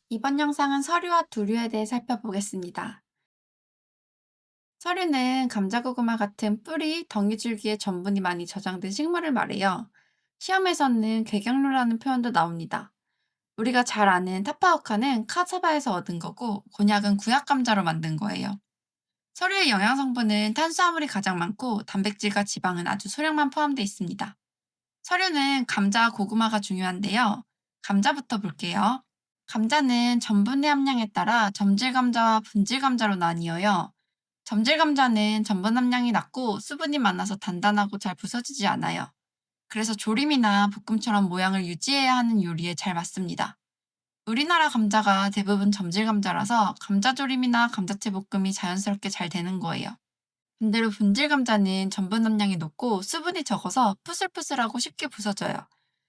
이번 영상은 서류와 두류에 대해 살펴보겠습니다. 서류는 감자고구마 같은 뿌리, 덩이줄기에 전분이 많이 저장된 식물을 말해요. 시험에서는 궤경류라는 표현도 나옵니다. 우리가 잘 아는 타파오카는 카사바에서 얻은 거고, 곤약은 구약 감자로 만든 거예요. 서류의 영양 성분은 탄수화물이 가장 많고, 단백질과 지방은 아주 소량만 포함되어 있습니다. 서류는 감자와 고구마가 중요한데요. 감자부터 볼게요. 감자는 전분의 함량에 따라 점질 감자와 분질 감자로 나뉘어요. 점질 감자는 전분 함량이 낮고 수분이 많아서 단단하고 잘 부서지지 않아요. 그래서 조림이나 볶음처럼 모양을 유지해야 하는 요리에 잘 맞습니다. 우리나라 감자가 대부분 점질 감자라서 감자조림이나 감자채 볶음이 자연스럽게 잘 되는 거예요. 반대로 분질 감자는 전분 함량이 높고 수분이 적어서 푸슬푸슬하고 쉽게 부서져요.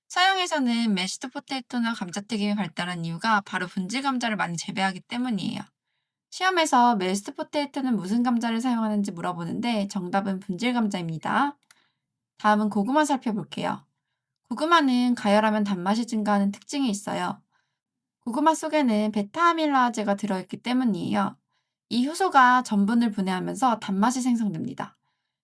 서양에서는 메시드 포테이토나 감자튀김이 발달한 이유가 바로 분질 감자를 많이 재배하기 때문이에요. 시험에서 메시드 포테이토는 무슨 감자를 사용하는지 물어보는데 정답은 분질 감자입니다. 다음은 고구마 살펴볼게요. 고구마는 가열하면 단맛이 증가하는 특징이 있어요. 고구마 속에는 베타아밀라제가 들어있기 때문이에요. 이 효소가 전분을 분해하면서 단맛이 생성됩니다.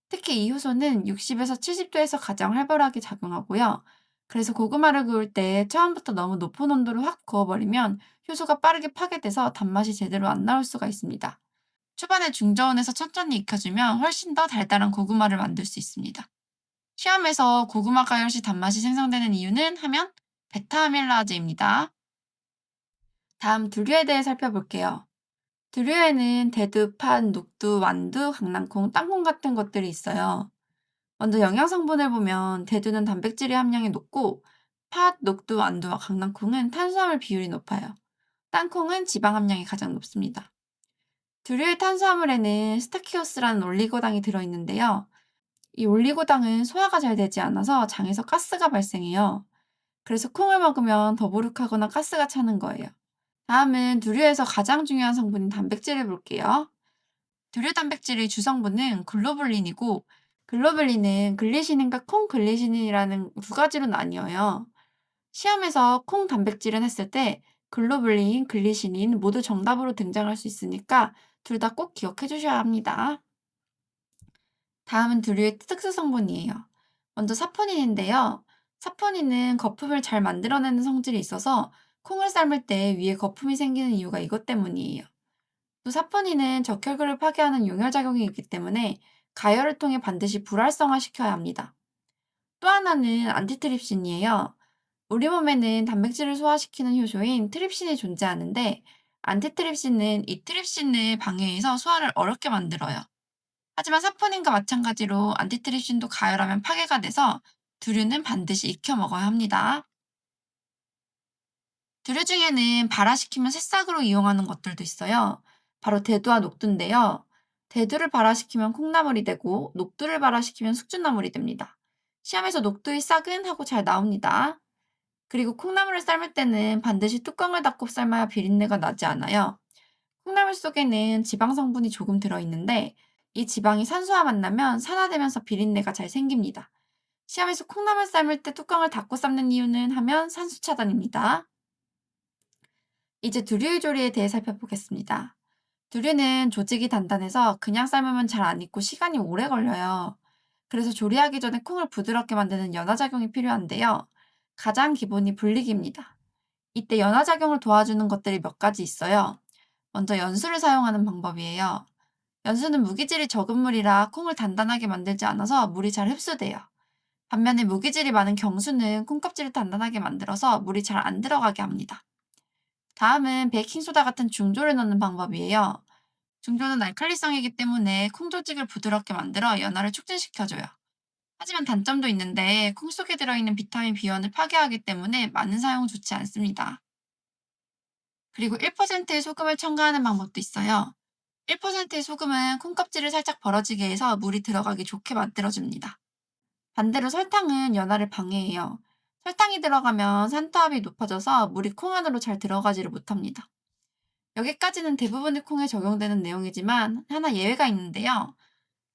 특히 이 효소는 60에서 70도에서 가장 활발하게 작용하고요. 그래서 고구마를 구울 때 처음부터 너무 높은 온도로 확 구워버리면 효소가 빠르게 파괴돼서 단맛이 제대로 안 나올 수가 있습니다. 초반에 중저온에서 천천히 익혀주면 훨씬 더 달달한 고구마를 만들 수 있습니다. 시험에서 고구마 가열 시 단맛이 생성되는 이유는 하면 베타아밀라제입니다. 다음 두류에 대해 살펴볼게요. 두류에는 대두, 팥, 녹두, 완두, 강낭콩, 땅콩 같은 것들이 있어요. 먼저 영양 성분을 보면 대두는 단백질의 함량이 높고 팥, 녹두, 완두와 강낭콩은 탄수화물 비율이 높아요. 땅콩은 지방 함량이 가장 높습니다. 두류의 탄수화물에는 스타키오스라는 올리고당이 들어있는데요. 이 올리고당은 소화가 잘 되지 않아서 장에서 가스가 발생해요. 그래서 콩을 먹으면 더부룩하거나 가스가 차는 거예요. 다음은 두류에서 가장 중요한 성분인 단백질을 볼게요. 두류 단백질의 주성분은 글로불린이고 글로불린은 글리시닌과 콩글리시닌이라는 두 가지로 나뉘어요. 시험에서 콩 단백질은 했을 때 글로불린, 글리시닌 모두 정답으로 등장할 수 있으니까 둘 다 꼭 기억해 주셔야 합니다. 다음은 두류의 특수 성분이에요. 먼저 사포닌인데요. 사포닌은 거품을 잘 만들어내는 성질이 있어서 콩을 삶을 때 위에 거품이 생기는 이유가 이것 때문이에요. 또 사포닌은 적혈구를 파괴하는 용혈작용이 있기 때문에 가열을 통해 반드시 불활성화시켜야 합니다. 또 하나는 안티트립신이에요. 우리 몸에는 단백질을 소화시키는 효소인 트립신이 존재하는데 안티트립신은 이 트립신을 방해해서 소화를 어렵게 만들어요. 하지만 사포닌과 마찬가지로 안티트립신도 가열하면 파괴가 돼서 두류는 반드시 익혀 먹어야 합니다. 두류 중에는 발화시키면 새싹으로 이용하는 것들도 있어요. 바로 대두와 녹두인데요. 대두를 발화시키면 콩나물이 되고 녹두를 발화시키면 숙주나물이 됩니다. 시험에서 녹두의 싹은 하고 잘 나옵니다. 그리고 콩나물을 삶을 때는 반드시 뚜껑을 닫고 삶아야 비린내가 나지 않아요. 콩나물 속에는 지방 성분이 조금 들어있는데 이 지방이 산소와 만나면 산화되면서 비린내가 잘 생깁니다. 시험에서 콩나물 삶을 때 뚜껑을 닫고 삶는 이유는 하면 산수 차단입니다. 이제 두류의 조리에 대해 살펴보겠습니다. 두류는 조직이 단단해서 그냥 삶으면 잘 안 익고 시간이 오래 걸려요. 그래서 조리하기 전에 콩을 부드럽게 만드는 연화작용이 필요한데요. 가장 기본이 불리기입니다. 이때 연화작용을 도와주는 것들이 몇 가지 있어요. 먼저 연수를 사용하는 방법이에요. 연수는 무기질이 적은 물이라 콩을 단단하게 만들지 않아서 물이 잘 흡수돼요. 반면에 무기질이 많은 경수는 콩껍질을 단단하게 만들어서 물이 잘 안 들어가게 합니다. 다음은 베이킹소다 같은 중조를 넣는 방법이에요. 중조는 알칼리성이기 때문에 콩 조직을 부드럽게 만들어 연화를 촉진시켜줘요. 하지만 단점도 있는데 콩 속에 들어있는 비타민 B1을 파괴하기 때문에 많은 사용은 좋지 않습니다. 그리고 1%의 소금을 첨가하는 방법도 있어요. 1%의 소금은 콩껍질을 살짝 벌어지게 해서 물이 들어가기 좋게 만들어줍니다. 반대로 설탕은 연화를 방해해요. 설탕이 들어가면 산토압이 높아져서 물이 콩 안으로 잘 들어가지를 못합니다. 여기까지는 대부분의 콩에 적용되는 내용이지만 하나 예외가 있는데요.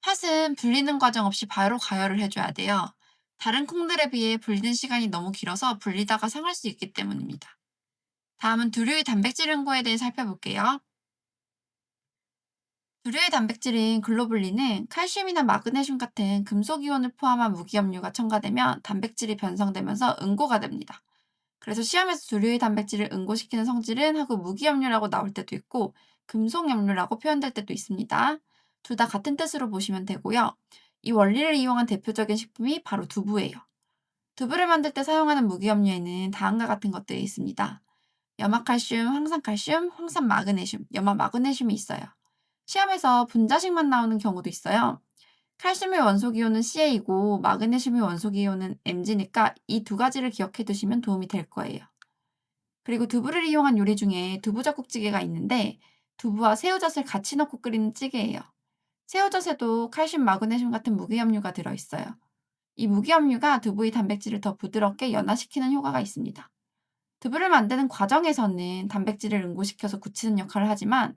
팥은 불리는 과정 없이 바로 가열을 해줘야 돼요. 다른 콩들에 비해 불리는 시간이 너무 길어서 불리다가 상할 수 있기 때문입니다. 다음은 두류의 단백질 응고에 대해 살펴볼게요. 두류의 단백질인 글로불린은 칼슘이나 마그네슘 같은 금속 이온을 포함한 무기염류가 첨가되면 단백질이 변성되면서 응고가 됩니다. 그래서 시험에서 두류의 단백질을 응고시키는 성질은 하고 무기염류라고 나올 때도 있고 금속염류라고 표현될 때도 있습니다. 둘 다 같은 뜻으로 보시면 되고요. 이 원리를 이용한 대표적인 식품이 바로 두부예요. 두부를 만들 때 사용하는 무기염류에는 다음과 같은 것들이 있습니다. 염화칼슘, 황산칼슘, 황산마그네슘, 염화마그네슘이 있어요. 시험에서 분자식만 나오는 경우도 있어요. 칼슘의 원소기호는 Ca이고 마그네슘의 원소기호는 Mg니까 이 두 가지를 기억해 두시면 도움이 될 거예요. 그리고 두부를 이용한 요리 중에 두부젓국찌개가 있는데 두부와 새우젓을 같이 넣고 끓이는 찌개예요. 새우젓에도 칼슘, 마그네슘 같은 무기염류가 들어있어요. 이 무기염류가 두부의 단백질을 더 부드럽게 연화시키는 효과가 있습니다. 두부를 만드는 과정에서는 단백질을 응고시켜서 굳히는 역할을 하지만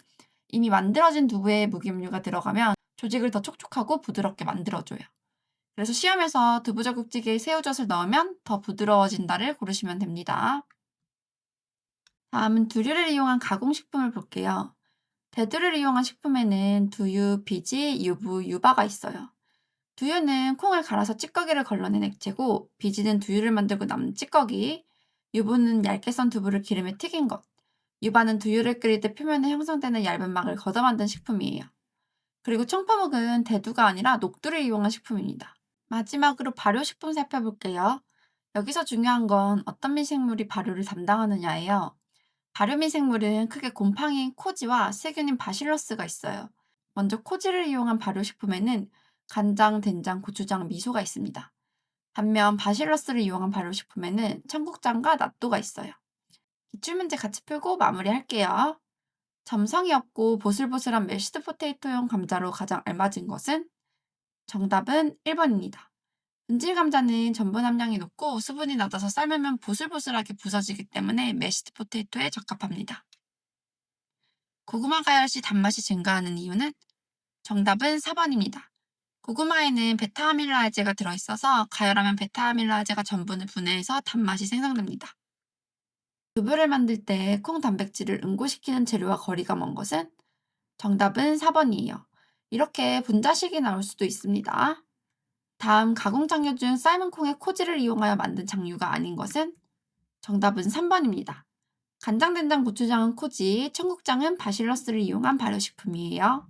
이미 만들어진 두부에 무기염류가 들어가면 조직을 더 촉촉하고 부드럽게 만들어줘요. 그래서 시험에서 두부젓국찌개에 새우젓을 넣으면 더 부드러워진다를 고르시면 됩니다. 다음은 두유를 이용한 가공식품을 볼게요. 대두를 이용한 식품에는 두유, 비지, 유부, 유바가 있어요. 두유는 콩을 갈아서 찌꺼기를 걸러낸 액체고, 비지는 두유를 만들고 남은 찌꺼기, 유부는 얇게 썬 두부를 기름에 튀긴 것, 유바는 두유를 끓일 때 표면에 형성되는 얇은 막을 걷어 만든 식품이에요. 그리고 청포묵은 대두가 아니라 녹두를 이용한 식품입니다. 마지막으로 발효식품 살펴볼게요. 여기서 중요한 건 어떤 미생물이 발효를 담당하느냐예요. 발효 미생물은 크게 곰팡이인 코지와 세균인 바실러스가 있어요. 먼저 코지를 이용한 발효식품에는 간장, 된장, 고추장, 미소가 있습니다. 반면 바실러스를 이용한 발효식품에는 청국장과 낫또가 있어요. 기출문제 같이 풀고 마무리할게요. 점성이 없고 보슬보슬한 메시드 포테이토용 감자로 가장 알맞은 것은? 정답은 1번입니다. 분질 감자는 전분 함량이 높고 수분이 낮아서 삶으면 보슬보슬하게 부서지기 때문에 메시드 포테이토에 적합합니다. 고구마 가열 시 단맛이 증가하는 이유는? 정답은 4번입니다. 고구마에는 베타아밀라제가 들어있어서 가열하면 베타아밀라제가 전분을 분해해서 단맛이 생성됩니다. 두부를 만들 때 콩 단백질을 응고시키는 재료와 거리가 먼 것은? 정답은 4번이에요. 이렇게 분자식이 나올 수도 있습니다. 다음 가공 장류 중 삶은 콩의 코지를 이용하여 만든 장류가 아닌 것은? 정답은 3번입니다. 간장, 된장, 고추장은 코지, 청국장은 바실러스를 이용한 발효식품이에요.